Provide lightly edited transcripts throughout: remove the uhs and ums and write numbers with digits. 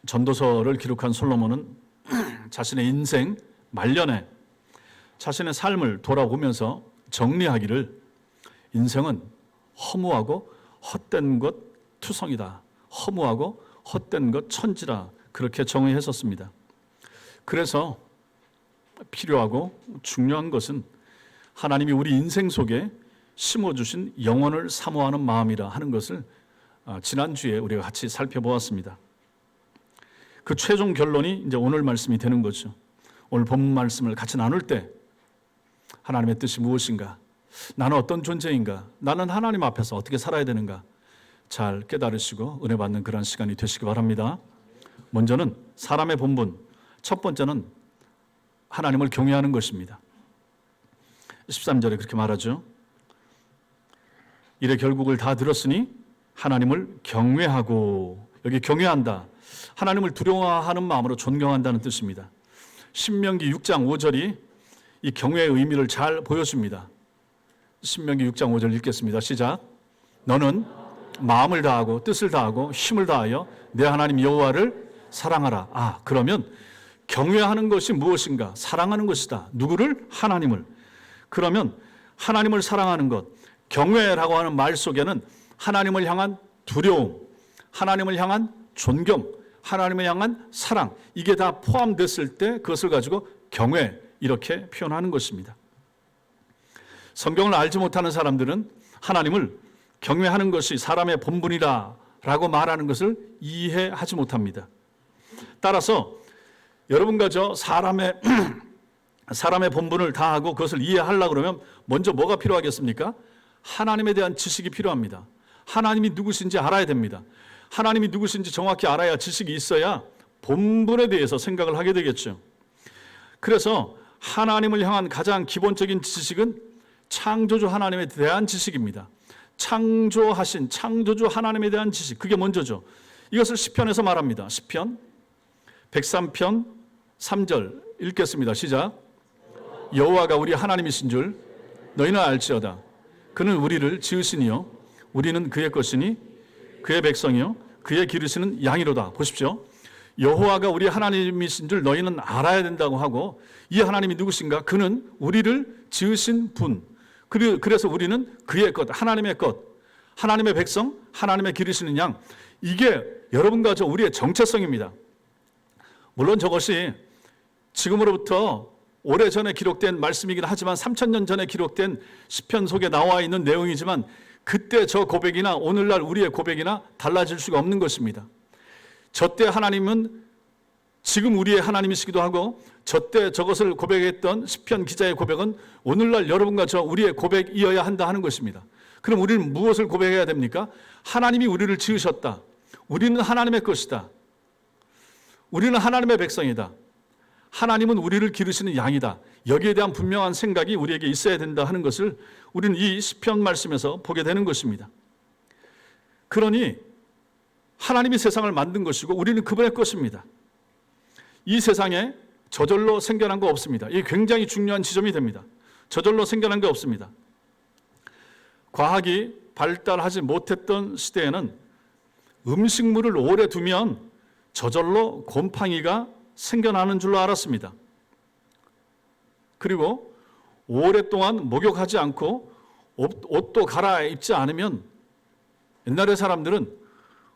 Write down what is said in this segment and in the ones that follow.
전도서를 기록한 솔로몬은 자신의 인생 말년에 자신의 삶을 돌아보면서 정리하기를 인생은 허무하고 헛된 것 투성이다. 허무하고 헛된 것 천지라 그렇게 정의했었습니다. 그래서 필요하고 중요한 것은 하나님이 우리 인생 속에 심어주신 영혼을 사모하는 마음이라 하는 것을 지난주에 우리가 같이 살펴보았습니다. 그 최종 결론이 이제 오늘 말씀이 되는 거죠. 오늘 본문 말씀을 같이 나눌 때 하나님의 뜻이 무엇인가? 나는 어떤 존재인가? 나는 하나님 앞에서 어떻게 살아야 되는가? 잘 깨달으시고 은혜 받는 그런 시간이 되시기 바랍니다. 먼저는 사람의 본분, 첫 번째는 하나님을 경외하는 것입니다. 13절에 그렇게 말하죠. 이래 결국을 다 들었으니 하나님을 경외하고, 여기 경외한다, 하나님을 두려워하는 마음으로 존경한다는 뜻입니다. 신명기 6장 5절이 이 경외의 의미를 잘 보여줍니다. 신명기 6장 5절 읽겠습니다. 시작. 너는 마음을 다하고 뜻을 다하고 힘을 다하여 내 하나님 여호와를 사랑하라. 그러면 경외하는 것이 무엇인가? 사랑하는 것이다. 누구를? 하나님을. 그러면 하나님을 사랑하는 것, 경외라고 하는 말 속에는 하나님을 향한 두려움, 하나님을 향한 존경, 하나님을 향한 사랑, 이게 다 포함됐을 때 그것을 가지고 경외, 이렇게 표현하는 것입니다. 성경을 알지 못하는 사람들은 하나님을 경외하는 것이 사람의 본분이라고 말하는 것을 이해하지 못합니다. 따라서 여러분과 저 사람의 본분을 다하고 그것을 이해하려고 그러면 먼저 뭐가 필요하겠습니까? 하나님에 대한 지식이 필요합니다. 하나님이 누구신지 알아야 됩니다. 하나님이 누구신지 정확히 알아야 지식이 있어야 본분에 대해서 생각을 하게 되겠죠. 그래서 하나님을 향한 가장 기본적인 지식은 창조주 하나님에 대한 지식입니다. 창조하신 창조주 하나님에 대한 지식, 그게 먼저죠. 이것을 시편에서 말합니다. 시편 103편 3절 읽겠습니다. 시작. 여호와가 우리 하나님이신 줄 너희는 알지어다. 그는 우리를 지으시니요 우리는 그의 것이니 그의 백성이요 그의 기르시는 양이로다. 보십시오. 여호와가 우리 하나님이신 줄 너희는 알아야 된다고 하고, 이 하나님이 누구신가? 그는 우리를 지으신 분, 그래서 우리는 그의 것, 하나님의 것, 하나님의 백성, 하나님의 기르시는 양, 이게 여러분과 저 우리의 정체성입니다. 물론 저것이 지금으로부터 오래전에 기록된 말씀이긴 하지만 3000년 전에 기록된 시편 속에 나와 있는 내용이지만 그때 저 고백이나 오늘날 우리의 고백이나 달라질 수가 없는 것입니다. 저때 하나님은 지금 우리의 하나님이시기도 하고, 저때 저것을 고백했던 시편 기자의 고백은 오늘날 여러분과 저 우리의 고백이어야 한다 하는 것입니다. 그럼 우리는 무엇을 고백해야 됩니까? 하나님이 우리를 지으셨다. 우리는 하나님의 것이다. 우리는 하나님의 백성이다. 하나님은 우리를 기르시는 양이다. 여기에 대한 분명한 생각이 우리에게 있어야 된다 하는 것을 우리는 이 시편 말씀에서 보게 되는 것입니다. 그러니 하나님이 세상을 만든 것이고 우리는 그분의 것입니다. 이 세상에 저절로 생겨난 거 없습니다. 이게 굉장히 중요한 지점이 됩니다. 저절로 생겨난 게 없습니다. 과학이 발달하지 못했던 시대에는 음식물을 오래 두면 저절로 곰팡이가 생겨나는 줄로 알았습니다. 그리고 오랫동안 목욕하지 않고 옷도 갈아입지 않으면 옛날의 사람들은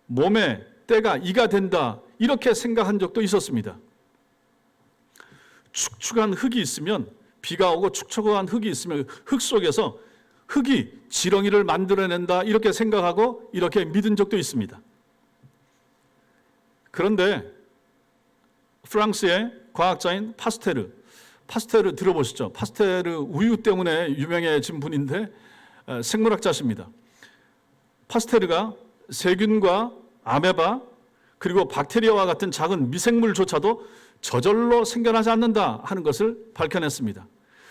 몸에 때가 이가 된다, 이렇게 생각한 적도 있었습니다. 축축한 흙이 있으면, 비가 오고 축축한 흙이 있으면 흙 속에서 흙이 지렁이를 만들어낸다, 이렇게 생각하고 이렇게 믿은 적도 있습니다. 그런데 프랑스의 과학자인 파스테르 들어보시죠? 파스테르 우유 때문에 유명해진 분인데 생물학자십니다. 파스테르가 세균과 아메바 그리고 박테리아와 같은 작은 미생물조차도 저절로 생겨나지 않는다 하는 것을 밝혀냈습니다.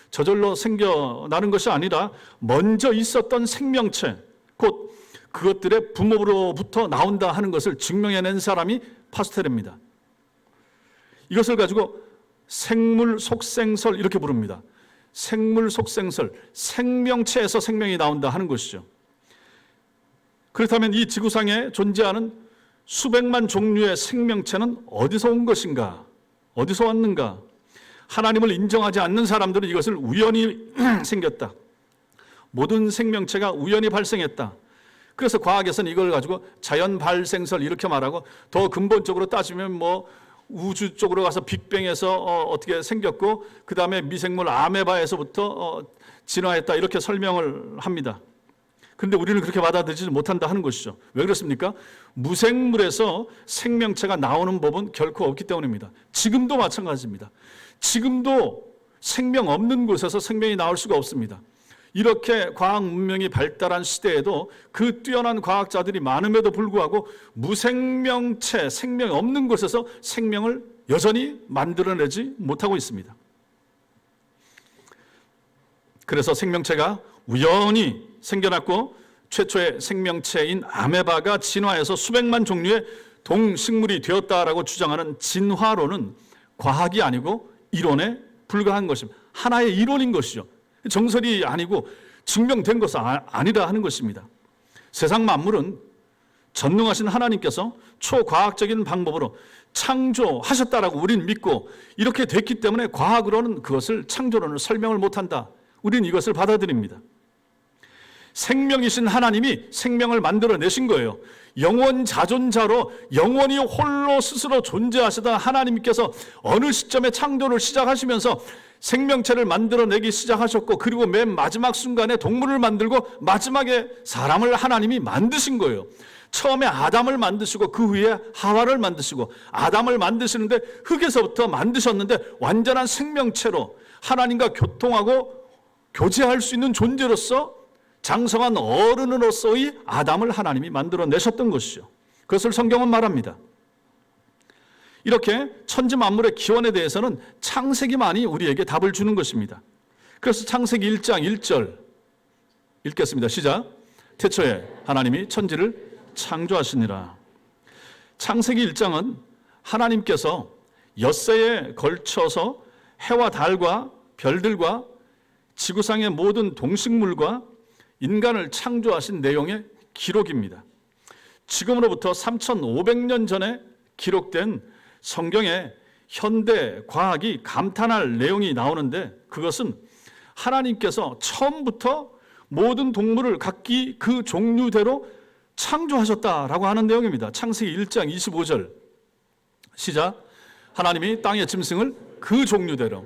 저절로 생겨나는 것이 아니라 먼저 있었던 생명체, 곧 그것들의 부모로부터 나온다 하는 것을 증명해낸 사람이 파스테르입니다. 이것을 가지고 생물 속생설, 이렇게 부릅니다. 생물 속생설, 생명체에서 생명이 나온다 하는 것이죠. 그렇다면 이 지구상에 존재하는 수백만 종류의 생명체는 어디서 온 것인가? 어디서 왔는가? 하나님을 인정하지 않는 사람들은 이것을 우연히 생겼다. 모든 생명체가 우연히 발생했다. 그래서 과학에서는 이걸 가지고 자연 발생설 이렇게 말하고, 더 근본적으로 따지면 뭐 우주 쪽으로 가서 빅뱅에서 어떻게 생겼고, 그 다음에 미생물 아메바에서부터 진화했다, 이렇게 설명을 합니다. 그런데 우리는 그렇게 받아들이지 못한다 하는 것이죠. 왜 그렇습니까? 무생물에서 생명체가 나오는 법은 결코 없기 때문입니다. 지금도 마찬가지입니다. 지금도 생명 없는 곳에서 생명이 나올 수가 없습니다. 이렇게 과학 문명이 발달한 시대에도 그 뛰어난 과학자들이 많음에도 불구하고 무생명체, 생명 없는 곳에서 생명을 여전히 만들어내지 못하고 있습니다. 그래서 생명체가 우연히 생겨났고, 최초의 생명체인 아메바가 진화해서 수백만 종류의 동식물이 되었다라고 주장하는 진화론은 과학이 아니고 이론에 불과한 것입니다. 하나의 이론인 것이죠. 정설이 아니고 증명된 것은 아니라 하는 것입니다. 세상 만물은 전능하신 하나님께서 초과학적인 방법으로 창조하셨다라고 우리는 믿고, 이렇게 됐기 때문에 과학으로는 그것을, 창조론을 설명을 못한다. 우리는 이것을 받아들입니다. 생명이신 하나님이 생명을 만들어내신 거예요. 영원자존자로 영원히 홀로 스스로 존재하시던 하나님께서 어느 시점에 창조를 시작하시면서 생명체를 만들어내기 시작하셨고, 그리고 맨 마지막 순간에 동물을 만들고 마지막에 사람을 하나님이 만드신 거예요. 처음에 아담을 만드시고 그 후에 하와를 만드시고, 아담을 만드시는데 흙에서부터 만드셨는데 완전한 생명체로 하나님과 교통하고 교제할 수 있는 존재로서 장성한 어른으로서의 아담을 하나님이 만들어내셨던 것이죠. 그것을 성경은 말합니다. 이렇게 천지 만물의 기원에 대해서는 창세기만이 우리에게 답을 주는 것입니다. 그래서 창세기 1장 1절 읽겠습니다. 시작. 태초에 하나님이 천지를 창조하시니라. 창세기 1장은 하나님께서 엿새에 걸쳐서 해와 달과 별들과 지구상의 모든 동식물과 인간을 창조하신 내용의 기록입니다. 지금으로부터 3,500년 전에 기록된 성경에 현대 과학이 감탄할 내용이 나오는데, 그것은 하나님께서 처음부터 모든 동물을 각기 그 종류대로 창조하셨다라고 하는 내용입니다. 창세기 1장 25절 시작. 하나님이 땅의 짐승을 그 종류대로,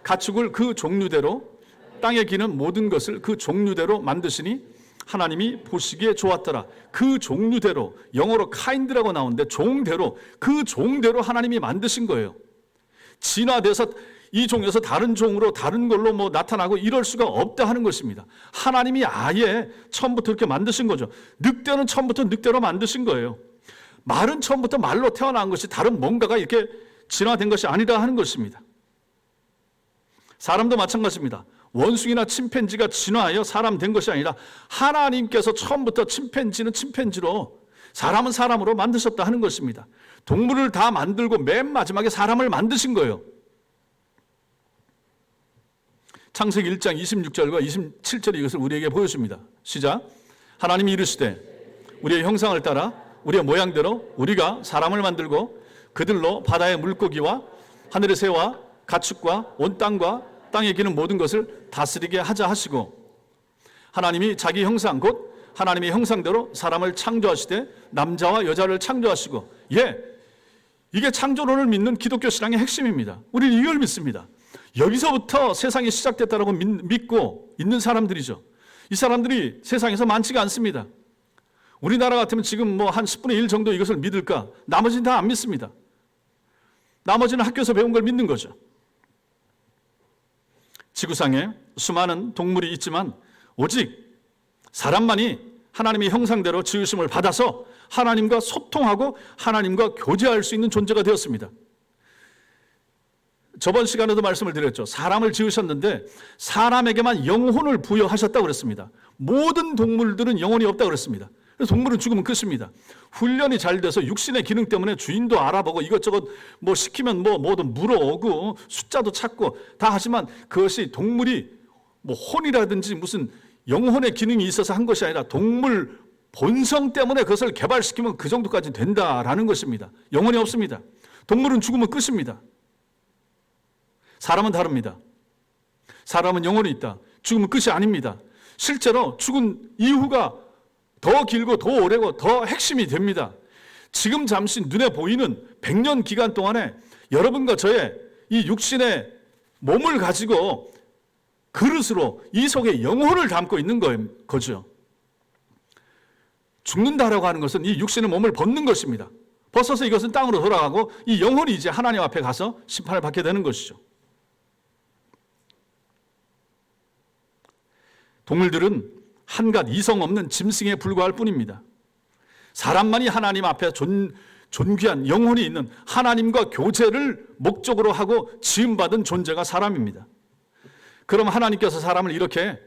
가축을 그 종류대로, 땅에 기는 모든 것을 그 종류대로 만드시니 하나님이 보시기에 좋았더라. 그 종류대로, 영어로 kind라고 나오는데 종대로, 그 종대로 하나님이 만드신 거예요. 진화돼서 이 종에서 다른 종으로 다른 걸로 뭐 나타나고 이럴 수가 없다 하는 것입니다. 하나님이 아예 처음부터 이렇게 만드신 거죠. 늑대는 처음부터 늑대로 만드신 거예요. 말은 처음부터 말로 태어난 것이 다른 뭔가가 이렇게 진화된 것이 아니라 하는 것입니다. 사람도 마찬가지입니다. 원숭이나 침팬지가 진화하여 사람 된 것이 아니라 하나님께서 처음부터 침팬지는 침팬지로, 사람은 사람으로 만드셨다 하는 것입니다. 동물을 다 만들고 맨 마지막에 사람을 만드신 거예요. 창세기 1장 26절과 27절이 이것을 우리에게 보여줍니다. 시작. 하나님이 이르시되 우리의 형상을 따라 우리의 모양대로 우리가 사람을 만들고 그들로 바다의 물고기와 하늘의 새와 가축과 온 땅과 땅에 기는 모든 것을 다스리게 하자 하시고, 하나님이 자기 형상 곧 하나님의 형상대로 사람을 창조하시되 남자와 여자를 창조하시고, 이게 창조론을 믿는 기독교 신앙의 핵심입니다. 우리는 이걸 믿습니다. 여기서부터 세상이 시작됐다고 믿고 있는 사람들이죠. 이 사람들이 세상에서 많지가 않습니다. 우리나라 같으면 지금 뭐 한 10분의 1 정도 이것을 믿을까? 나머지는 다 안 믿습니다. 나머지는 학교에서 배운 걸 믿는 거죠. 지구상에 수많은 동물이 있지만 오직 사람만이 하나님의 형상대로 지으심을 받아서 하나님과 소통하고 하나님과 교제할 수 있는 존재가 되었습니다. 저번 시간에도 말씀을 드렸죠. 사람을 지으셨는데 사람에게만 영혼을 부여하셨다고 그랬습니다. 모든 동물들은 영혼이 없다고 그랬습니다. 그래서 동물은 죽으면 끝입니다. 훈련이 잘 돼서 육신의 기능 때문에 주인도 알아보고 이것저것 뭐 시키면 뭐든 물어오고 숫자도 찾고 다 하지만, 그것이 동물이 뭐 혼이라든지 무슨 영혼의 기능이 있어서 한 것이 아니라 동물 본성 때문에 그것을 개발시키면 그 정도까지 된다라는 것입니다. 영혼이 없습니다. 동물은 죽으면 끝입니다. 사람은 다릅니다. 사람은 영혼이 있다. 죽으면 끝이 아닙니다. 실제로 죽은 이후가 더 길고 더 오래고 더 핵심이 됩니다. 지금 잠시 눈에 보이는 100년 기간 동안에 여러분과 저의 이 육신의 몸을 가지고 그릇으로 이 속에 영혼을 담고 있는 거죠. 죽는다라고 하는 것은 이 육신의 몸을 벗는 것입니다. 벗어서 이것은 땅으로 돌아가고 이 영혼이 이제 하나님 앞에 가서 심판을 받게 되는 것이죠. 동물들은 한갓 이성 없는 짐승에 불과할 뿐입니다. 사람만이 하나님 앞에 존귀한 영혼이 있는 하나님과 교제를 목적으로 하고 지음받은 존재가 사람입니다. 그럼 하나님께서 사람을 이렇게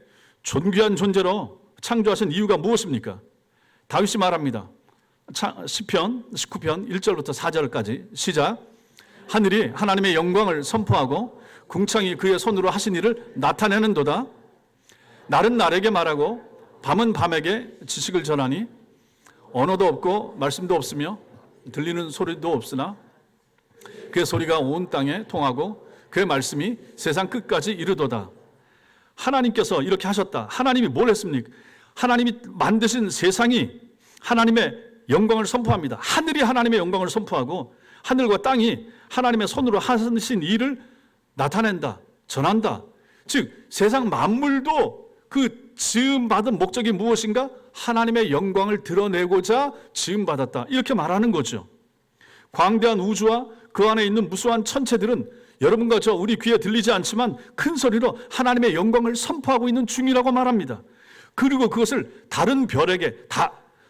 존귀한 존재로 창조하신 이유가 무엇입니까? 다윗이 말합니다. 시편 19편 1절부터 4절까지 시작. 하늘이 하나님의 영광을 선포하고 궁창이 그의 손으로 하신 일을 나타내는도다. 날은 날에게 말하고 밤은 밤에게 지식을 전하니 언어도 없고 말씀도 없으며 들리는 소리도 없으나 그의 소리가 온 땅에 통하고 그의 말씀이 세상 끝까지 이르도다. 하나님께서 이렇게 하셨다. 하나님이 뭘 했습니까? 하나님이 만드신 세상이 하나님의 영광을 선포합니다. 하늘이 하나님의 영광을 선포하고 하늘과 땅이 하나님의 손으로 하신 일을 나타낸다, 전한다. 즉 세상 만물도 그 지음받은 목적이 무엇인가? 하나님의 영광을 드러내고자 지음받았다. 이렇게 말하는 거죠. 광대한 우주와 그 안에 있는 무수한 천체들은 여러분과 저 우리 귀에 들리지 않지만 큰 소리로 하나님의 영광을 선포하고 있는 중이라고 말합니다. 그리고 그것을 다른 별에게,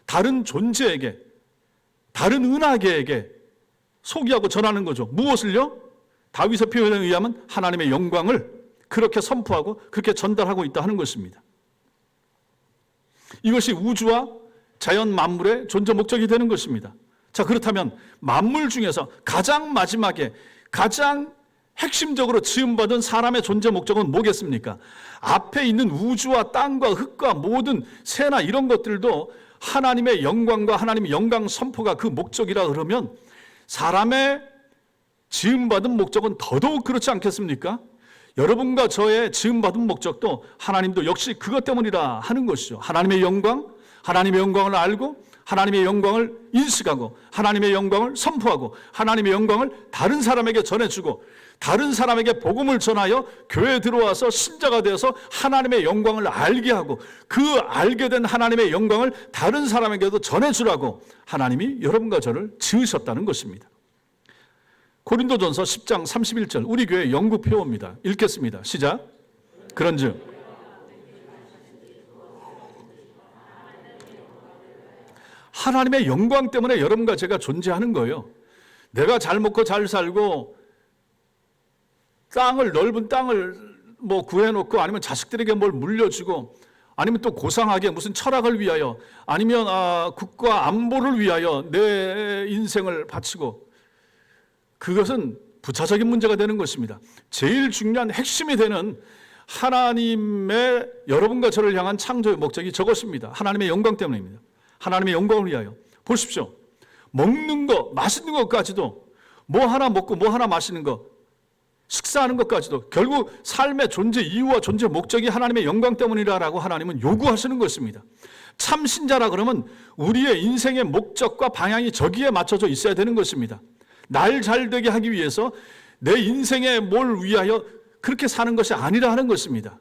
다른 존재에게, 다른 은하계에게 소개하고 전하는 거죠. 무엇을요? 다윗의 표현에 의하면 하나님의 영광을 그렇게 선포하고 그렇게 전달하고 있다 하는 것입니다. 이것이 우주와 자연 만물의 존재 목적이 되는 것입니다. 자, 그렇다면 만물 중에서 가장 마지막에 가장 핵심적으로 지음받은 사람의 존재 목적은 뭐겠습니까? 앞에 있는 우주와 땅과 흙과 모든 새나 이런 것들도 하나님의 영광과 하나님의 영광 선포가 그 목적이라 그러면 사람의 지음받은 목적은 더더욱 그렇지 않겠습니까? 여러분과 저의 지음받은 목적도 하나님도 역시 그것 때문이라 하는 것이죠. 하나님의 영광을 알고 하나님의 영광을 인식하고 하나님의 영광을 선포하고 하나님의 영광을 다른 사람에게 전해주고 다른 사람에게 복음을 전하여 교회에 들어와서 신자가 되어서 하나님의 영광을 알게 하고 그 알게 된 하나님의 영광을 다른 사람에게도 전해주라고 하나님이 여러분과 저를 지으셨다는 것입니다. 고린도전서 10장 31절 우리 교회 영국 표어입니다. 읽겠습니다. 시작. 그런즉 하나님의 영광 때문에 여러분과 제가 존재하는 거예요. 내가 잘 먹고 잘 살고 넓은 땅을 구해놓고 아니면 자식들에게 뭘 물려주고 아니면 또 고상하게 무슨 철학을 위하여 아니면 국가 안보를 위하여 내 인생을 바치고 그것은 부차적인 문제가 되는 것입니다. 제일 중요한 핵심이 되는 하나님의 여러분과 저를 향한 창조의 목적이 저것입니다. 하나님의 영광 때문입니다. 하나님의 영광을 위하여. 보십시오. 먹는 거, 맛있는 것까지도 뭐 하나 먹고 뭐 하나 마시는 거, 식사하는 것까지도 결국 삶의 존재 이유와 존재 목적이 하나님의 영광 때문이라고 하나님은 요구하시는 것입니다. 참 신자라 그러면 우리의 인생의 목적과 방향이 저기에 맞춰져 있어야 되는 것입니다. 날 잘되게 하기 위해서 내 인생에 뭘 위하여 그렇게 사는 것이 아니라 하는 것입니다.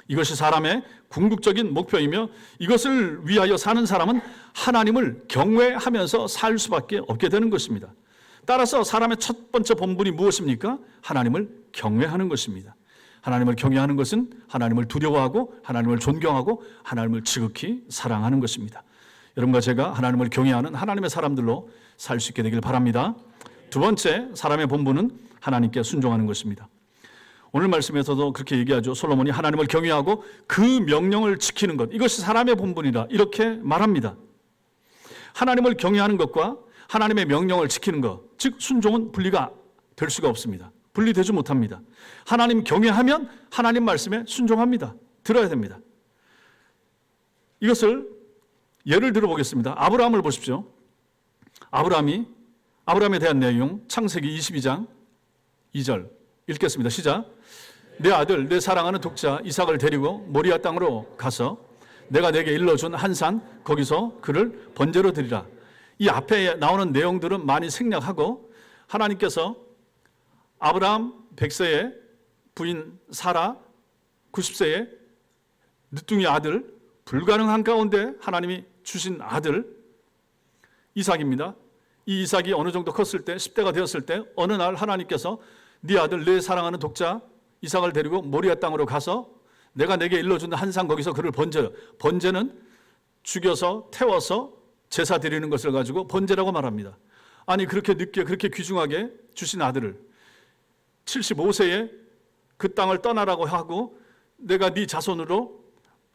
이것이 사람의 궁극적인 목표이며 이것을 위하여 사는 사람은 하나님을 경외하면서 살 수밖에 없게 되는 것입니다. 따라서 사람의 첫 번째 본분이 무엇입니까? 하나님을 경외하는 것입니다. 하나님을 경외하는 것은 하나님을 두려워하고 하나님을 존경하고 하나님을 지극히 사랑하는 것입니다. 여러분과 제가 하나님을 경외하는 하나님의 사람들로 살 수 있게 되길 바랍니다. 두 번째 사람의 본분은 하나님께 순종하는 것입니다. 오늘 말씀에서도 그렇게 얘기하죠. 솔로몬이 하나님을 경외하고 그 명령을 지키는 것, 이것이 사람의 본분이다 이렇게 말합니다. 하나님을 경외하는 것과 하나님의 명령을 지키는 것, 즉 순종은 분리가 될 수가 없습니다. 분리되지 못합니다. 하나님 경외하면 하나님 말씀에 순종합니다. 들어야 됩니다. 이것을 예를 들어 보겠습니다. 아브라함을 보십시오. 아브라함에 대한 내용 창세기 22장 2절 읽겠습니다. 시작. 내 아들 내 사랑하는 독자 이삭을 데리고 모리아 땅으로 가서 내가 내게 일러준 한 산 거기서 그를 번제로 드리라. 이 앞에 나오는 내용들은 많이 생략하고 하나님께서 아브라함 100세의 부인 사라 90세의 늦둥이 아들, 불가능한 가운데 하나님이 주신 아들 이삭입니다. 이 이삭이 어느 정도 컸을 때 10대가 되었을 때 어느 날 하나님께서 네 아들 내 사랑하는 독자 이삭을 데리고 모리아 땅으로 가서 내가 내게 일러준 한 산 거기서 그를 번제는 죽여서 태워서 제사 드리는 것을 가지고 번제라고 말합니다. 아니 그렇게 늦게 그렇게 귀중하게 주신 아들을 75세에 그 땅을 떠나라고 하고 내가 네 자손으로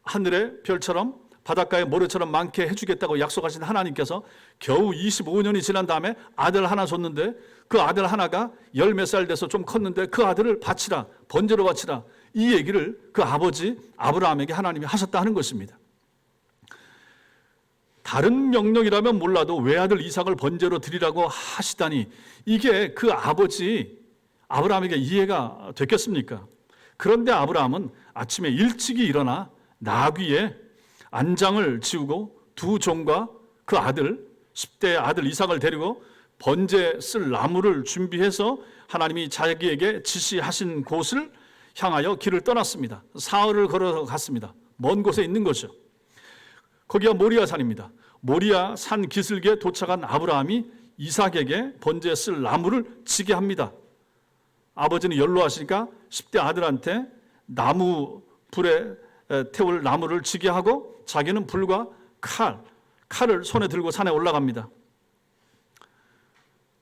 하늘의 별처럼 바닷가의 모래처럼 많게 해주겠다고 약속하신 하나님께서 겨우 25년이 지난 다음에 아들 하나 줬는데 그 아들 하나가 열 몇 살 돼서 좀 컸는데 그 아들을 바치라, 번제로 바치라, 이 얘기를 그 아버지 아브라함에게 하나님이 하셨다 하는 것입니다. 다른 명령이라면 몰라도 외아들 이삭을 번제로 드리라고 하시다니 이게 그 아버지 아브라함에게 이해가 됐겠습니까? 그런데 아브라함은 아침에 일찍이 일어나 나귀에 안장을 지우고 두 종과 그 아들 10대 아들 이삭을 데리고 번제 쓸 나무를 준비해서 하나님이 자기에게 지시하신 곳을 향하여 길을 떠났습니다. 사흘을 걸어서 갔습니다. 먼 곳에 있는 거죠. 거기가 모리아 산입니다. 모리아 산 기슭에 도착한 아브라함이 이삭에게 번제 쓸 나무를 지게 합니다. 아버지는 연로하시니까 10대 아들한테 나무 불에 태울 나무를 지게 하고 자기는 불과 칼을 손에 들고 산에 올라갑니다.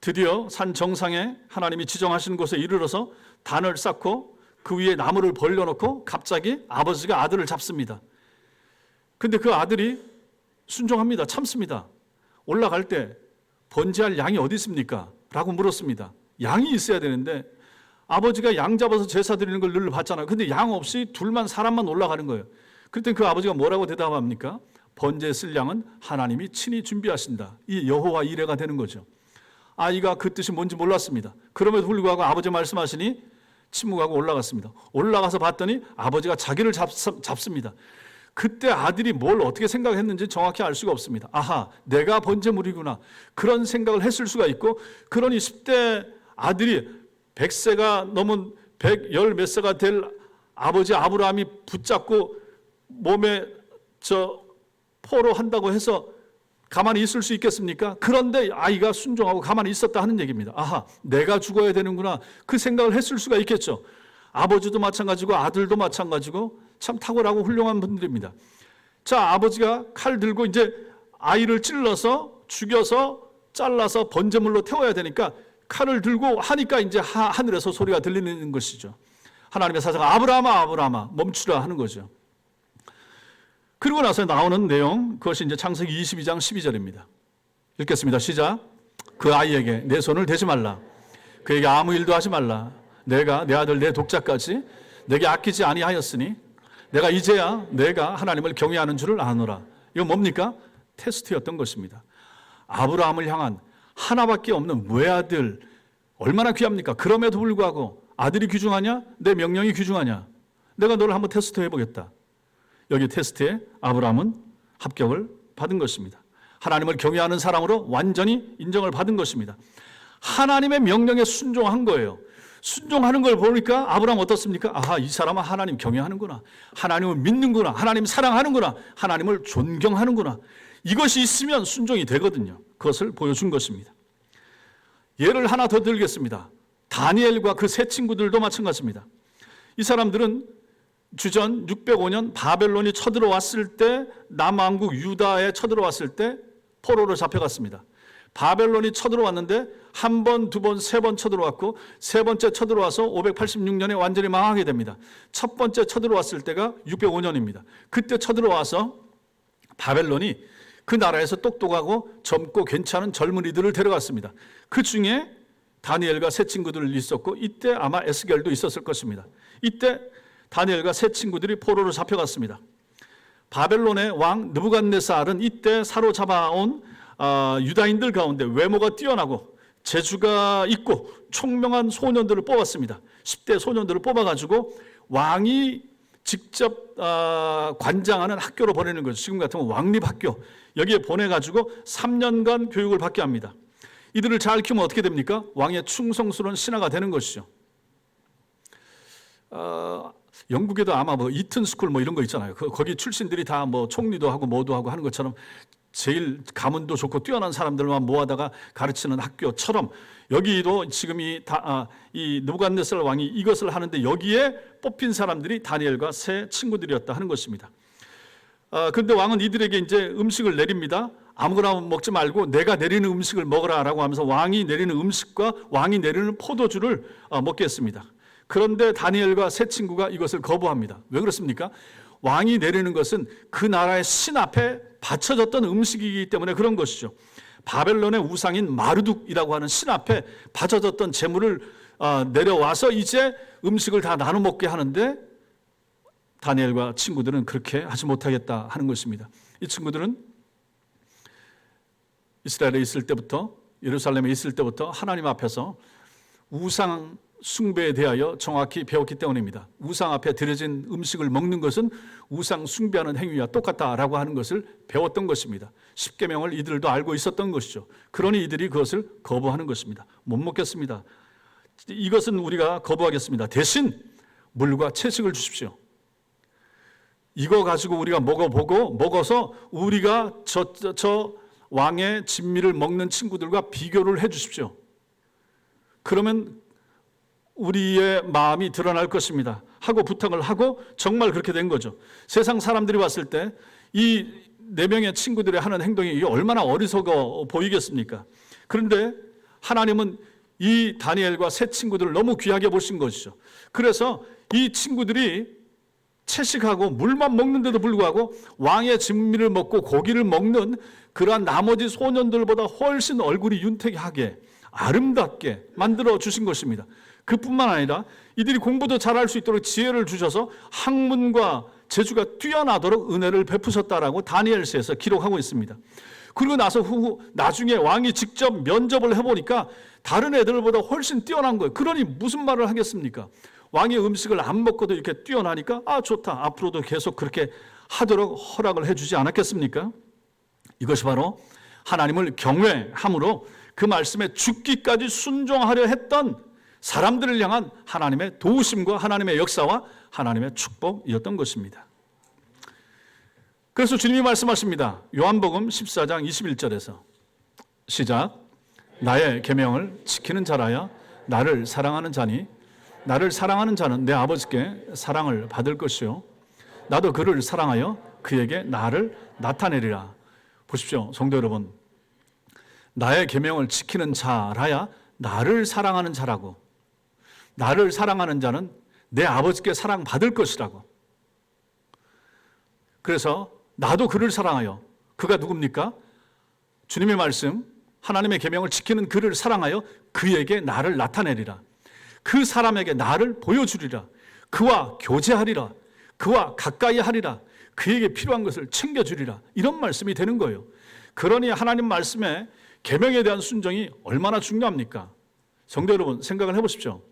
드디어 산 정상에 하나님이 지정하신 곳에 이르러서 단을 쌓고 그 위에 나무를 벌려놓고 갑자기 아버지가 아들을 잡습니다. 근데 그 아들이 순종합니다. 참습니다. 올라갈 때 번제할 양이 어디 있습니까? 라고 물었습니다. 양이 있어야 되는데 아버지가 양 잡아서 제사 드리는 걸 늘 봤잖아요. 근데 양 없이 사람만 올라가는 거예요. 그때 그 아버지가 뭐라고 대답합니까? 번제 쓸 양은 하나님이 친히 준비하신다. 이 여호와 이레가 되는 거죠. 아이가 그 뜻이 뭔지 몰랐습니다. 그럼에도 불구하고 아버지 말씀하시니 침묵하고 올라갔습니다. 올라가서 봤더니 아버지가 자기를 잡습니다. 그때 아들이 뭘 어떻게 생각했는지 정확히 알 수가 없습니다. 아하, 내가 번제물이구나. 그런 생각을 했을 수가 있고, 그러니 10대 아들이 100세가 넘은 110 몇 세가 될 아버지 아브라함이 붙잡고 몸에 포로 한다고 해서 가만히 있을 수 있겠습니까? 그런데 아이가 순종하고 가만히 있었다 하는 얘기입니다. 아하, 내가 죽어야 되는구나. 그 생각을 했을 수가 있겠죠. 아버지도 마찬가지고 아들도 마찬가지고 참 탁월하고 훌륭한 분들입니다. 자, 아버지가 칼 들고 이제 아이를 찔러서 죽여서 잘라서 번제물로 태워야 되니까 칼을 들고 하니까 이제 하늘에서 소리가 들리는 것이죠. 하나님의 사자가 아브라함아 아브라함아 멈추라 하는 거죠. 그리고 나서 나오는 내용, 그것이 이제 창세기 22장 12절입니다. 읽겠습니다. 시작. 그 아이에게 내 손을 대지 말라. 그에게 아무 일도 하지 말라. 내가 내 아들 내 독자까지 내게 아끼지 아니하였으니 내가 이제야 내가 하나님을 경외하는 줄을 아노라. 이거 뭡니까? 테스트였던 것입니다. 아브라함을 향한 하나밖에 없는 외아들 얼마나 귀합니까? 그럼에도 불구하고 아들이 귀중하냐? 내 명령이 귀중하냐? 내가 너를 한번 테스트해 보겠다. 여기 테스트에 아브라함은 합격을 받은 것입니다. 하나님을 경외하는 사람으로 완전히 인정을 받은 것입니다. 하나님의 명령에 순종한 거예요. 순종하는 걸 보니까 아브라함 어떻습니까? 아하, 이 사람은 하나님 경외하는구나. 하나님을 믿는구나. 하나님 사랑하는구나. 하나님을 존경하는구나. 이것이 있으면 순종이 되거든요. 그것을 보여준 것입니다. 예를 하나 더 들겠습니다. 다니엘과 그 세 친구들도 마찬가지입니다. 이 사람들은 주전 605년 바벨론이 쳐들어왔을 때, 남왕국 유다에 쳐들어왔을 때 포로로 잡혀갔습니다. 바벨론이 쳐들어왔는데 한 번, 두 번, 세 번 쳐들어왔고 세 번째 쳐들어와서 586년에 완전히 망하게 됩니다. 첫 번째 쳐들어왔을 때가 605년입니다. 그때 쳐들어와서 바벨론이 그 나라에서 똑똑하고 젊고 괜찮은 젊은이들을 데려갔습니다. 그 중에 다니엘과 세 친구들이 있었고 이때 아마 에스겔도 있었을 것입니다. 이때 다니엘과 세 친구들이 포로로 잡혀갔습니다. 바벨론의 왕 느부갓네살은 이때 사로잡아온 유다인들 가운데 외모가 뛰어나고 재주가 있고 총명한 소년들을 뽑았습니다. 10대 소년들을 뽑아가지고 왕이 직접 관장하는 학교로 보내는 거죠. 지금 같으면 왕립학교, 여기에 보내가지고 3년간 교육을 받게 합니다. 이들을 잘 키우면 어떻게 됩니까? 왕의 충성스러운 신하가 되는 것이죠. 영국에도 아마 뭐 이튼 스쿨 뭐 이런 거 있잖아요. 거기 출신들이 다 뭐 총리도 하고 뭐도 하고 하는 것처럼 제일 가문도 좋고 뛰어난 사람들만 모아다가 가르치는 학교처럼 여기도 지금 이 느부갓네살 왕이 이것을 하는데 여기에 뽑힌 사람들이 다니엘과 세 친구들이었다 하는 것입니다. 그런데 왕은 이들에게 이제 음식을 내립니다. 아무거나 먹지 말고 내가 내리는 음식을 먹으라라고 하면서 왕이 내리는 음식과 왕이 내리는 포도주를 먹게 했습니다. 그런데 다니엘과 세 친구가 이것을 거부합니다. 왜 그렇습니까? 왕이 내리는 것은 그 나라의 신 앞에 바쳐졌던 음식이기 때문에 그런 것이죠. 바벨론의 우상인 마르둑이라고 하는 신 앞에 바쳐졌던 재물을 내려와서 이제 음식을 다 나눠 먹게 하는데 다니엘과 친구들은 그렇게 하지 못하겠다 하는 것입니다. 이 친구들은 이스라엘에 있을 때부터, 예루살렘에 있을 때부터 하나님 앞에서 우상 숭배에 대하여 정확히 배웠기 때문입니다. 우상 앞에 드려진 음식을 먹는 것은 우상 숭배하는 행위와 똑같다라고 하는 것을 배웠던 것입니다. 십계명을 이들도 알고 있었던 것이죠. 그러니 이들이 그것을 거부하는 것입니다. 못 먹겠습니다. 이것은 우리가 거부하겠습니다. 대신 물과 채식을 주십시오. 이거 가지고 우리가 먹어서 우리가 저 왕의 진미를 먹는 친구들과 비교를 해 주십시오. 그러면 우리의 마음이 드러날 것입니다. 하고 부탁을 하고 정말 그렇게 된 거죠. 세상 사람들이 봤을 때 이 4명의 친구들이 하는 행동이 얼마나 어리석어 보이겠습니까? 그런데 하나님은 이 다니엘과 세 친구들을 너무 귀하게 보신 것이죠. 그래서 이 친구들이 채식하고 물만 먹는데도 불구하고 왕의 진미를 먹고 고기를 먹는 그러한 나머지 소년들보다 훨씬 얼굴이 윤택하게 아름답게 만들어 주신 것입니다. 그뿐만 아니라 이들이 공부도 잘할 수 있도록 지혜를 주셔서 학문과 재주가 뛰어나도록 은혜를 베푸셨다라고 다니엘서에서 기록하고 있습니다. 그리고 나중에 왕이 직접 면접을 해보니까 다른 애들보다 훨씬 뛰어난 거예요. 그러니 무슨 말을 하겠습니까? 왕의 음식을 안 먹고도 이렇게 뛰어나니까 좋다. 앞으로도 계속 그렇게 하도록 허락을 해주지 않았겠습니까? 이것이 바로 하나님을 경외함으로 그 말씀에 죽기까지 순종하려 했던 사람들을 향한 하나님의 도우심과 하나님의 역사와 하나님의 축복이었던 것입니다. 그래서 주님이 말씀하십니다. 요한복음 14장 21절에서 시작. 나의 계명을 지키는 자라야 나를 사랑하는 자니 나를 사랑하는 자는 내 아버지께 사랑을 받을 것이요 나도 그를 사랑하여 그에게 나를 나타내리라. 보십시오, 성도 여러분. 나의 계명을 지키는 자라야 나를 사랑하는 자라고, 나를 사랑하는 자는 내 아버지께 사랑받을 것이라고. 그래서 나도 그를 사랑하여, 그가 누굽니까? 주님의 말씀, 하나님의 계명을 지키는 그를 사랑하여 그에게 나를 나타내리라. 그 사람에게 나를 보여주리라. 그와 교제하리라. 그와 가까이 하리라. 그에게 필요한 것을 챙겨주리라. 이런 말씀이 되는 거예요. 그러니 하나님 말씀에 계명에 대한 순종이 얼마나 중요합니까? 성도 여러분, 생각을 해보십시오.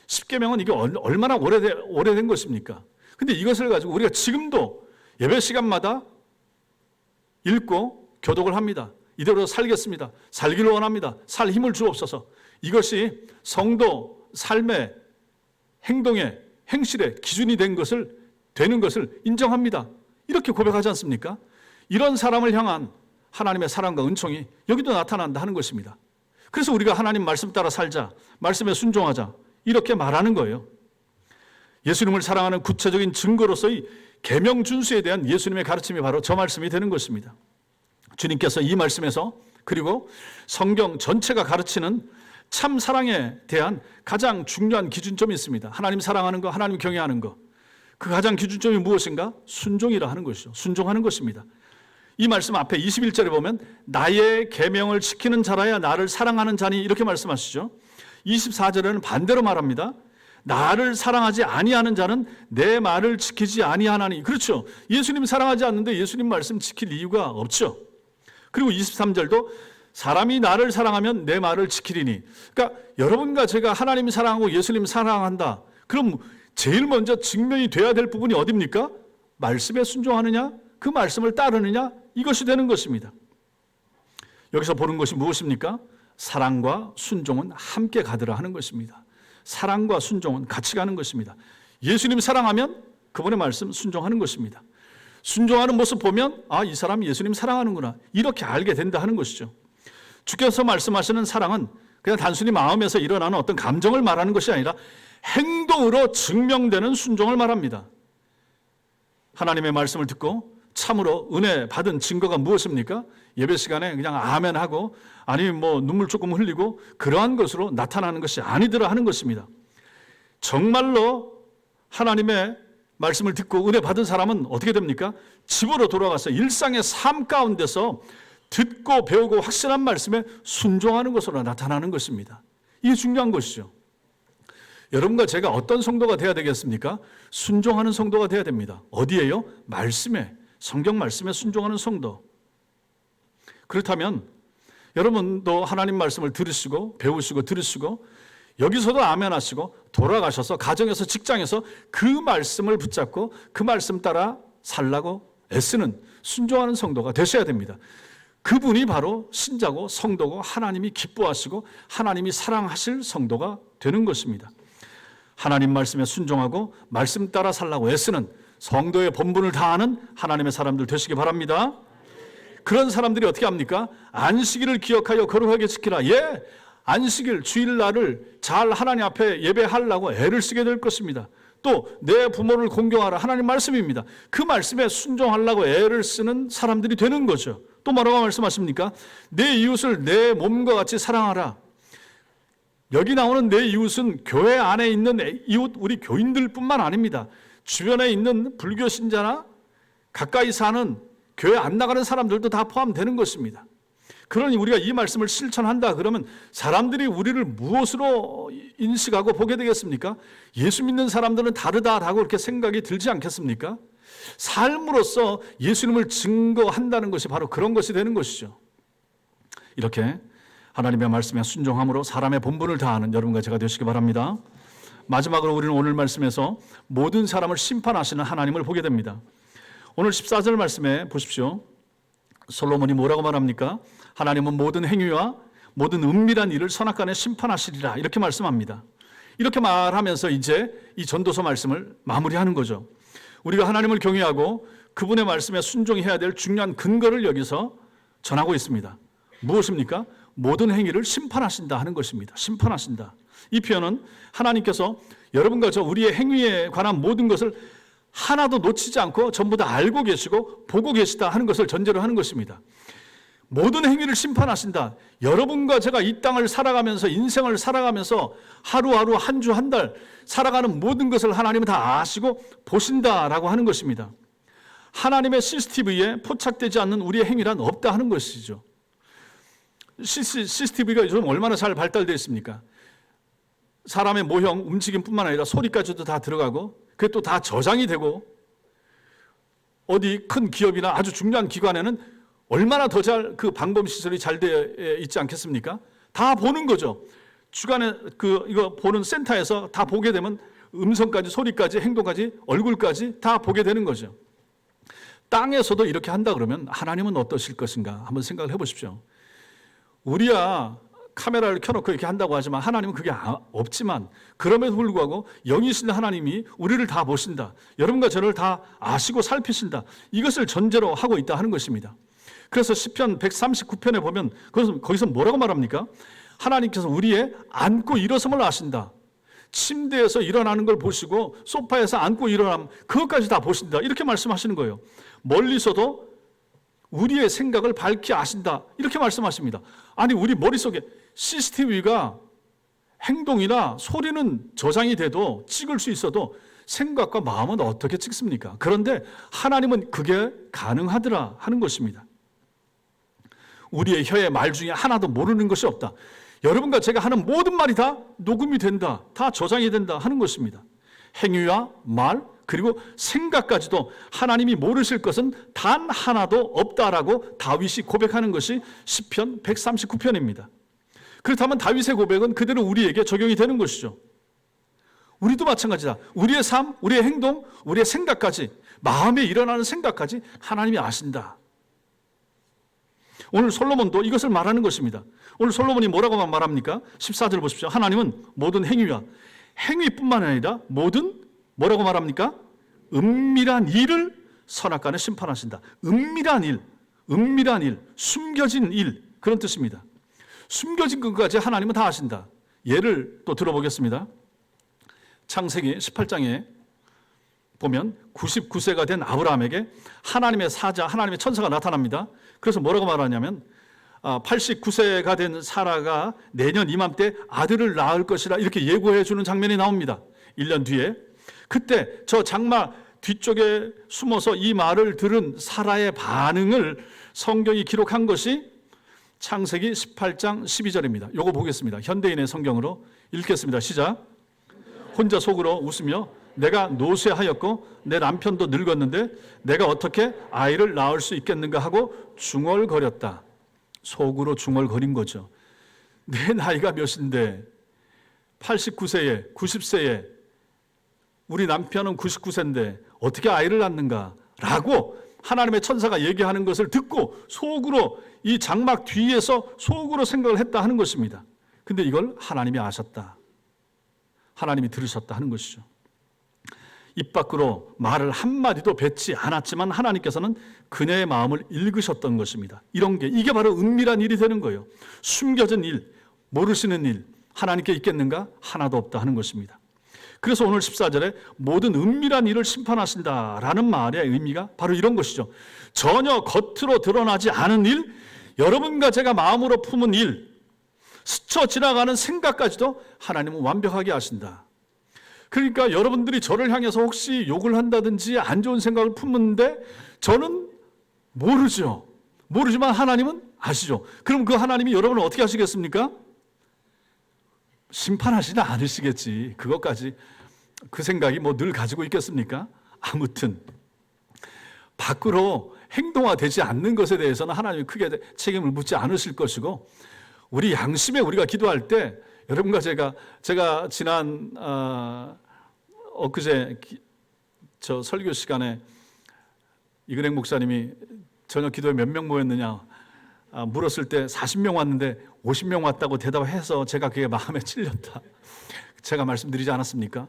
십계명은 이게 얼마나 오래된 것입니까? 근데 이것을 가지고 우리가 지금도 예배 시간마다 읽고 교독을 합니다. 이대로 살겠습니다. 살기를 원합니다. 살 힘을 주옵소서. 이것이 성도 삶의 행동의 행실의 기준이 되는 것을 인정합니다. 이렇게 고백하지 않습니까? 이런 사람을 향한 하나님의 사랑과 은총이 여기도 나타난다 하는 것입니다. 그래서 우리가 하나님 말씀 따라 살자, 말씀에 순종하자, 이렇게 말하는 거예요. 예수님을 사랑하는 구체적인 증거로서의 계명 준수에 대한 예수님의 가르침이 바로 저 말씀이 되는 것입니다. 주님께서 이 말씀에서, 그리고 성경 전체가 가르치는 참 사랑에 대한 가장 중요한 기준점이 있습니다. 하나님 사랑하는 거, 하나님 경외하는 거. 그 가장 기준점이 무엇인가? 순종이라 하는 것이죠. 순종하는 것입니다. 이 말씀 앞에 21절에 보면 나의 계명을 지키는 자라야 나를 사랑하는 자니, 이렇게 말씀하시죠. 24절에는 반대로 말합니다. 나를 사랑하지 아니하는 자는 내 말을 지키지 아니하나니. 그렇죠. 예수님 사랑하지 않는데 예수님 말씀 지킬 이유가 없죠. 그리고 23절도 사람이 나를 사랑하면 내 말을 지키리니. 그러니까 여러분과 제가 하나님 사랑하고 예수님 사랑한다. 그럼 제일 먼저 증명이 돼야 될 부분이 어디입니까? 말씀에 순종하느냐? 그 말씀을 따르느냐? 이것이 되는 것입니다. 여기서 보는 것이 무엇입니까? 사랑과 순종은 함께 가더라 하는 것입니다. 사랑과 순종은 같이 가는 것입니다. 예수님 사랑하면 그분의 말씀 순종하는 것입니다. 순종하는 모습 보면 이 사람이 예수님 사랑하는구나 이렇게 알게 된다 하는 것이죠. 주께서 말씀하시는 사랑은 그냥 단순히 마음에서 일어나는 어떤 감정을 말하는 것이 아니라 행동으로 증명되는 순종을 말합니다. 하나님의 말씀을 듣고 참으로 은혜 받은 증거가 무엇입니까? 예배 시간에 그냥 아멘하고 아니면 눈물 조금 흘리고 그러한 것으로 나타나는 것이 아니더라 하는 것입니다. 정말로 하나님의 말씀을 듣고 은혜 받은 사람은 어떻게 됩니까? 집으로 돌아가서 일상의 삶 가운데서 듣고 배우고 확실한 말씀에 순종하는 것으로 나타나는 것입니다. 이게 중요한 것이죠. 여러분과 제가 어떤 성도가 돼야 되겠습니까? 순종하는 성도가 돼야 됩니다. 어디에요? 말씀에, 성경 말씀에 순종하는 성도. 그렇다면 여러분도 하나님 말씀을 들으시고 배우시고 들으시고 여기서도 아멘 하시고 돌아가셔서 가정에서 직장에서 그 말씀을 붙잡고 그 말씀 따라 살라고 애쓰는 순종하는 성도가 되셔야 됩니다. 그분이 바로 신자고 성도고 하나님이 기뻐하시고 하나님이 사랑하실 성도가 되는 것입니다. 하나님 말씀에 순종하고 말씀 따라 살라고 애쓰는 성도의 본분을 다하는 하나님의 사람들 되시기 바랍니다. 그런 사람들이 어떻게 합니까? 안식일을 기억하여 거룩하게 지키라. 예, 안식일 주일날을 잘 하나님 앞에 예배하려고 애를 쓰게 될 것입니다. 또 내 부모를 공경하라 하나님 말씀입니다. 그 말씀에 순종하려고 애를 쓰는 사람들이 되는 거죠. 또 뭐라고 말씀하십니까? 내 이웃을 내 몸과 같이 사랑하라. 여기 나오는 내 이웃은 교회 안에 있는 이웃 우리 교인들 뿐만 아닙니다. 주변에 있는 불교 신자나 가까이 사는 교회 안 나가는 사람들도 다 포함되는 것입니다. 그러니 우리가 이 말씀을 실천한다 그러면 사람들이 우리를 무엇으로 인식하고 보게 되겠습니까? 예수 믿는 사람들은 다르다라고 그렇게 생각이 들지 않겠습니까? 삶으로서 예수님을 증거한다는 것이 바로 그런 것이 되는 것이죠. 이렇게 하나님의 말씀에 순종함으로 사람의 본분을 다하는 여러분과 제가 되시기 바랍니다. 마지막으로 우리는 오늘 말씀에서 모든 사람을 심판하시는 하나님을 보게 됩니다. 오늘 14절 말씀에 보십시오. 솔로몬이 뭐라고 말합니까? 하나님은 모든 행위와 모든 은밀한 일을 선악간에 심판하시리라 이렇게 말씀합니다. 이렇게 말하면서 이제 이 전도서 말씀을 마무리하는 거죠. 우리가 하나님을 경외하고 그분의 말씀에 순종해야 될 중요한 근거를 여기서 전하고 있습니다. 무엇입니까? 모든 행위를 심판하신다 하는 것입니다. 심판하신다. 이 표현은 하나님께서 여러분과 저 우리의 행위에 관한 모든 것을 하나도 놓치지 않고 전부 다 알고 계시고 보고 계시다 하는 것을 전제로 하는 것입니다. 모든 행위를 심판하신다. 여러분과 제가 이 땅을 살아가면서 인생을 살아가면서 하루하루 한 주 한 달 살아가는 모든 것을 하나님은 다 아시고 보신다라고 하는 것입니다. 하나님의 CCTV에 포착되지 않는 우리의 행위란 없다 하는 것이죠. CCTV가 요즘 얼마나 잘 발달되어 있습니까? 사람의 모형, 움직임뿐만 아니라 소리까지도 다 들어가고 그게 또 다 저장이 되고 어디 큰 기업이나 아주 중요한 기관에는 얼마나 더 잘 그 방범 시설이 잘 되어 있지 않겠습니까? 다 보는 거죠. 주간에 이거 보는 센터에서 다 보게 되면 음성까지 소리까지 행동까지 얼굴까지 다 보게 되는 거죠. 땅에서도 이렇게 한다 그러면 하나님은 어떠실 것인가 한번 생각을 해보십시오. 우리야 카메라를 켜놓고 이렇게 한다고 하지만 하나님은 그게 없지만 그럼에도 불구하고 영이신 하나님이 우리를 다 보신다. 여러분과 저를 다 아시고 살피신다. 이것을 전제로 하고 있다 하는 것입니다. 그래서 시편 139편에 보면 거기서 뭐라고 말합니까? 하나님께서 우리의 앉고 일어섬을 아신다. 침대에서 일어나는 걸 보시고 소파에서 앉고 일어나면 그것까지 다 보신다. 이렇게 말씀하시는 거예요. 멀리서도 우리의 생각을 밝히 아신다. 이렇게 말씀하십니다. 아니 우리 머릿속에 CCTV가 행동이나 소리는 저장이 돼도 찍을 수 있어도 생각과 마음은 어떻게 찍습니까? 그런데 하나님은 그게 가능하더라 하는 것입니다. 우리의 혀의 말 중에 하나도 모르는 것이 없다. 여러분과 제가 하는 모든 말이 다 녹음이 된다, 다 저장이 된다 하는 것입니다. 행위와 말 그리고 생각까지도 하나님이 모르실 것은 단 하나도 없다라고 다윗이 고백하는 것이 시편 139편입니다. 그렇다면 다윗의 고백은 그대로 우리에게 적용이 되는 것이죠. 우리도 마찬가지다. 우리의 삶, 우리의 행동, 우리의 생각까지, 마음에 일어나는 생각까지 하나님이 아신다. 오늘 솔로몬도 이것을 말하는 것입니다. 오늘 솔로몬이 뭐라고 말합니까? 14절 보십시오. 하나님은 모든 행위와 행위뿐만 아니라 모든 뭐라고 말합니까? 은밀한 일을 선악간에 심판하신다. 은밀한 일, 숨겨진 일, 그런 뜻입니다. 숨겨진 것까지 하나님은 다 아신다. 예를 또 들어보겠습니다. 창세기 18장에 보면 99세가 된 아브라함에게 하나님의 사자, 하나님의 천사가 나타납니다. 그래서 뭐라고 말하냐면 89세가 된 사라가 내년 이맘때 아들을 낳을 것이라 이렇게 예고해 주는 장면이 나옵니다. 1년 뒤에. 그때 저 장막 뒤쪽에 숨어서 이 말을 들은 사라의 반응을 성경이 기록한 것이 창세기 18장 12절입니다. 요거 보겠습니다. 현대인의 성경으로 읽겠습니다. 시작. 혼자 속으로 웃으며 내가 노쇠하였고 내 남편도 늙었는데 내가 어떻게 아이를 낳을 수 있겠는가 하고 중얼거렸다. 속으로 중얼거린 거죠. 내 나이가 몇인데 89세에 90세에 우리 남편은 99세인데 어떻게 아이를 낳는가 라고 하나님의 천사가 얘기하는 것을 듣고 속으로 이 장막 뒤에서 속으로 생각을 했다 하는 것입니다. 근데 이걸 하나님이 아셨다. 하나님이 들으셨다 하는 것이죠. 입 밖으로 말을 한마디도 뱉지 않았지만 하나님께서는 그녀의 마음을 읽으셨던 것입니다. 이게 바로 은밀한 일이 되는 거예요. 숨겨진 일, 모르시는 일, 하나님께 있겠는가? 하나도 없다 하는 것입니다. 그래서 오늘 14절에 모든 은밀한 일을 심판하신다라는 말의 의미가 바로 이런 것이죠. 전혀 겉으로 드러나지 않은 일, 여러분과 제가 마음으로 품은 일, 스쳐 지나가는 생각까지도 하나님은 완벽하게 아신다. 그러니까 여러분들이 저를 향해서 혹시 욕을 한다든지 안 좋은 생각을 품는데 저는 모르죠. 모르지만 하나님은 아시죠. 그럼 그 하나님이 여러분을 어떻게 하시겠습니까? 심판하시지 않으시겠지. 그것까지 그 생각이 뭐 늘 가지고 있겠습니까? 아무튼 밖으로 행동화되지 않는 것에 대해서는 하나님이 크게 책임을 묻지 않으실 것이고 우리 양심에 우리가 기도할 때 여러분과 제가 지난 엊그제 저 설교 시간에 이근행 목사님이 저녁 기도에 몇 명 모였느냐 물었을 때 40명 왔는데 50명 왔다고 대답해서 제가 그게 마음에 찔렸다. 제가 말씀드리지 않았습니까?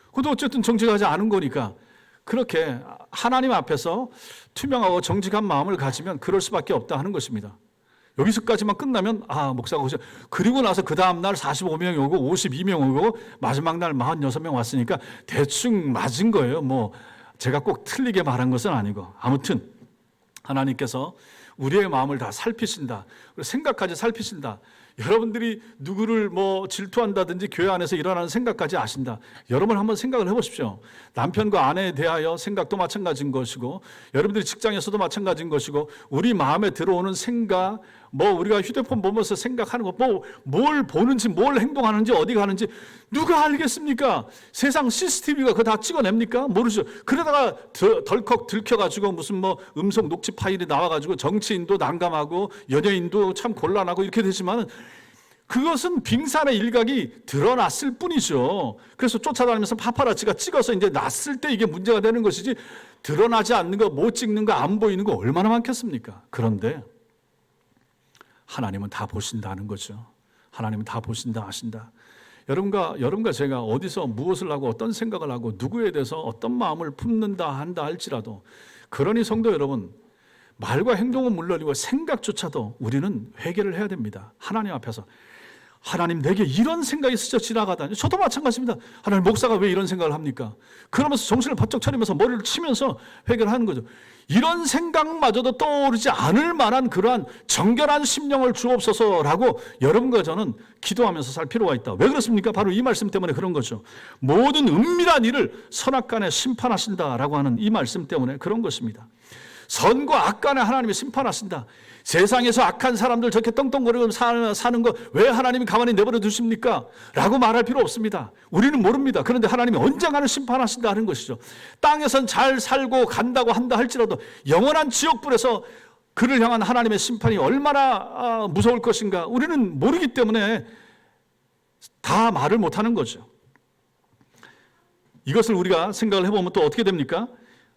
그것도 어쨌든 정직하지 않은 거니까 그렇게 하나님 앞에서 투명하고 정직한 마음을 가지면 그럴 수밖에 없다 하는 것입니다. 여기서까지만 끝나면 목사가 오셔. 그리고 나서 그 다음 날 45명이 오고 52명 오고 마지막 날 46명 왔으니까 대충 맞은 거예요. 뭐 제가 꼭 틀리게 말한 것은 아니고 아무튼 하나님께서 우리의 마음을 다 살피신다. 생각까지 살피신다. 여러분들이 누구를 뭐 질투한다든지 교회 안에서 일어나는 생각까지 아신다. 여러분 한번 생각을 해보십시오. 남편과 아내에 대하여 생각도 마찬가지인 것이고 여러분들이 직장에서도 마찬가지인 것이고 우리 마음에 들어오는 생각 뭐 우리가 휴대폰 보면서 생각하는 거 뭐 뭘 보는지 뭘 행동하는지 어디 가는지 누가 알겠습니까? 세상 CCTV가 그거 다 찍어냅니까? 모르죠. 그러다가 덜컥 들켜가지고 무슨 뭐 음성 녹취 파일이 나와가지고 정치인도 난감하고 연예인도 참 곤란하고 이렇게 되지만 그것은 빙산의 일각이 드러났을 뿐이죠. 그래서 쫓아다니면서 파파라치가 찍어서 이제 났을 때 이게 문제가 되는 것이지 드러나지 않는 거, 못 찍는 거, 안 보이는 거 얼마나 많겠습니까? 그런데 하나님은 다 보신다는 거죠. 하나님은 다 보신다, 아신다. 여러분과 제가 어디서 무엇을 하고 어떤 생각을 하고 누구에 대해서 어떤 마음을 품는다 한다 할지라도 그러니 성도 여러분 말과 행동은 물론이고 생각조차도 우리는 회개를 해야 됩니다. 하나님 앞에서 하나님 내게 이런 생각이 스쳐 지나가다니. 저도 마찬가지입니다. 하나님 목사가 왜 이런 생각을 합니까? 그러면서 정신을 바짝 차리면서 머리를 치면서 회개를 하는 거죠. 이런 생각마저도 떠오르지 않을 만한 그러한 정결한 심령을 주옵소서라고 여러분과 저는 기도하면서 살 필요가 있다. 왜 그렇습니까? 바로 이 말씀 때문에 그런 거죠. 모든 은밀한 일을 선악간에 심판하신다라고 하는 이 말씀 때문에 그런 것입니다. 선과 악 간에 하나님이 심판하신다. 세상에서 악한 사람들 저렇게 떵떵거리고 사는 거 왜 하나님이 가만히 내버려 두십니까? 라고 말할 필요 없습니다. 우리는 모릅니다. 그런데 하나님이 언젠가는 심판하신다 하는 것이죠. 땅에선 잘 살고 간다고 한다 할지라도 영원한 지옥불에서 그를 향한 하나님의 심판이 얼마나 무서울 것인가 우리는 모르기 때문에 다 말을 못하는 거죠. 이것을 우리가 생각을 해보면 또 어떻게 됩니까?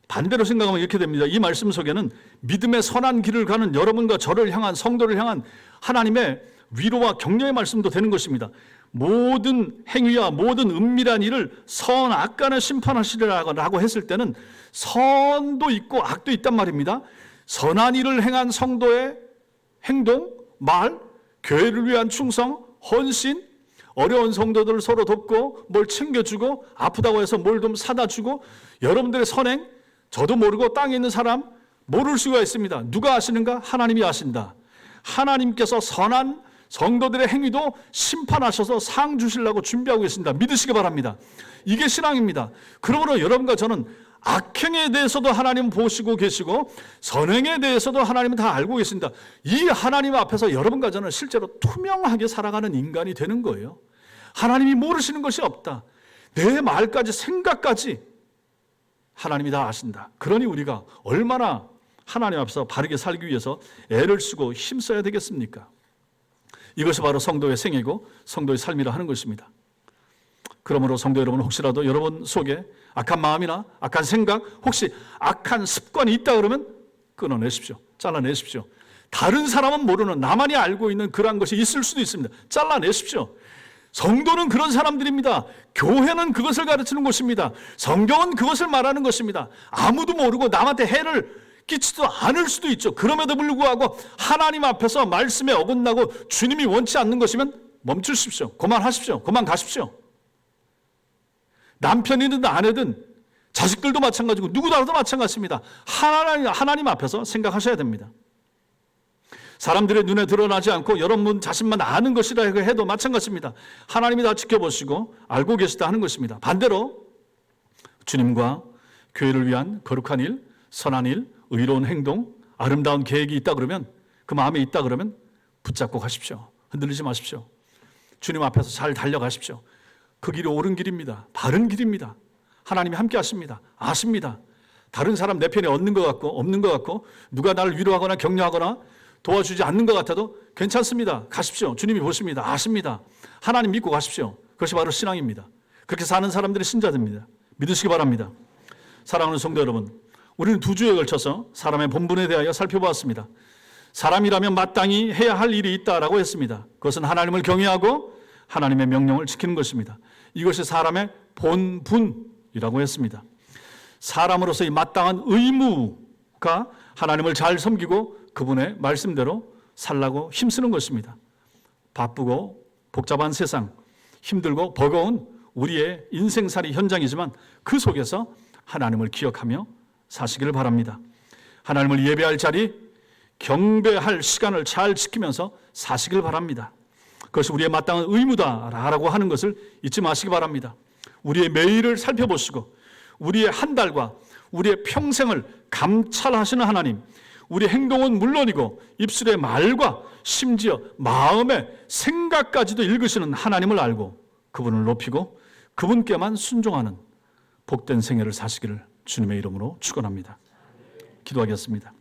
반대로 생각하면 이렇게 됩니다. 이 말씀 속에는 믿음의 선한 길을 가는 여러분과 저를 향한, 성도를 향한 하나님의 위로와 격려의 말씀도 되는 것입니다. 모든 행위와 모든 은밀한 일을 선악 간에 심판하시리라고 했을 때는 선도 있고 악도 있단 말입니다. 선한 일을 행한 성도의 행동, 말, 교회를 위한 충성, 헌신, 어려운 성도들을 서로 돕고 뭘 챙겨주고 아프다고 해서 뭘 좀 사다 주고 여러분들의 선행, 저도 모르고 땅에 있는 사람 모를 수가 있습니다. 누가 아시는가? 하나님이 아신다. 하나님께서 선한 성도들의 행위도 심판하셔서 상 주시려고 준비하고 계십니다. 믿으시기 바랍니다. 이게 신앙입니다. 그러므로 여러분과 저는 악행에 대해서도 하나님 보시고 계시고 선행에 대해서도 하나님은 다 알고 계신다. 이 하나님 앞에서 여러분과 저는 실제로 투명하게 살아가는 인간이 되는 거예요. 하나님이 모르시는 것이 없다. 내 말까지 생각까지 하나님이 다 아신다. 그러니 우리가 얼마나 하나님 앞에서 바르게 살기 위해서 애를 쓰고 힘써야 되겠습니까? 이것이 바로 성도의 생애고 성도의 삶이라 하는 것입니다. 그러므로 성도 여러분, 혹시라도 여러분 속에 악한 마음이나 악한 생각, 혹시 악한 습관이 있다 그러면 끊어내십시오. 잘라내십시오. 다른 사람은 모르는 나만이 알고 있는 그러한 것이 있을 수도 있습니다. 잘라내십시오. 성도는 그런 사람들입니다. 교회는 그것을 가르치는 곳입니다. 성경은 그것을 말하는 것입니다. 아무도 모르고 남한테 해를 끼치지도 않을 수도 있죠. 그럼에도 불구하고 하나님 앞에서 말씀에 어긋나고 주님이 원치 않는 것이면 멈추십시오. 그만하십시오. 그만 가십시오. 남편이든 아내든 자식들도 마찬가지고 누구라도 마찬가지입니다. 하나님 앞에서 생각하셔야 됩니다. 사람들의 눈에 드러나지 않고 여러분 자신만 아는 것이라 해도 마찬가지입니다. 하나님이 다 지켜보시고 알고 계시다 하는 것입니다. 반대로 주님과 교회를 위한 거룩한 일, 선한 일, 의로운 행동, 아름다운 계획이 있다 그러면, 그 마음에 있다 그러면 붙잡고 가십시오. 흔들리지 마십시오. 주님 앞에서 잘 달려가십시오. 그 길이 옳은 길입니다. 바른 길입니다. 하나님이 함께 하십니다. 아십니다. 다른 사람 내 편에 얻는 것 같고 없는 것 같고 누가 나를 위로하거나 격려하거나 도와주지 않는 것 같아도 괜찮습니다. 가십시오. 주님이 보십니다. 아십니다. 하나님 믿고 가십시오. 그것이 바로 신앙입니다. 그렇게 사는 사람들이 신자들입니다. 믿으시기 바랍니다. 사랑하는 성도 여러분, 우리는 2주에 걸쳐서 사람의 본분에 대하여 살펴보았습니다. 사람이라면 마땅히 해야 할 일이 있다라고 했습니다. 그것은 하나님을 경외하고 하나님의 명령을 지키는 것입니다. 이것이 사람의 본분이라고 했습니다. 사람으로서의 마땅한 의무가 하나님을 잘 섬기고 그분의 말씀대로 살라고 힘쓰는 것입니다. 바쁘고 복잡한 세상, 힘들고 버거운 우리의 인생살이 현장이지만 그 속에서 하나님을 기억하며 사시기를 바랍니다. 하나님을 예배할 자리, 경배할 시간을 잘 지키면서 사시길 바랍니다. 그것이 우리의 마땅한 의무다라고 하는 것을 잊지 마시기 바랍니다. 우리의 매일을 살펴보시고 우리의 한 달과 우리의 평생을 감찰하시는 하나님, 우리 행동은 물론이고 입술의 말과 심지어 마음의 생각까지도 읽으시는 하나님을 알고 그분을 높이고 그분께만 순종하는 복된 생애를 사시기를 주님의 이름으로 축원합니다. 기도하겠습니다.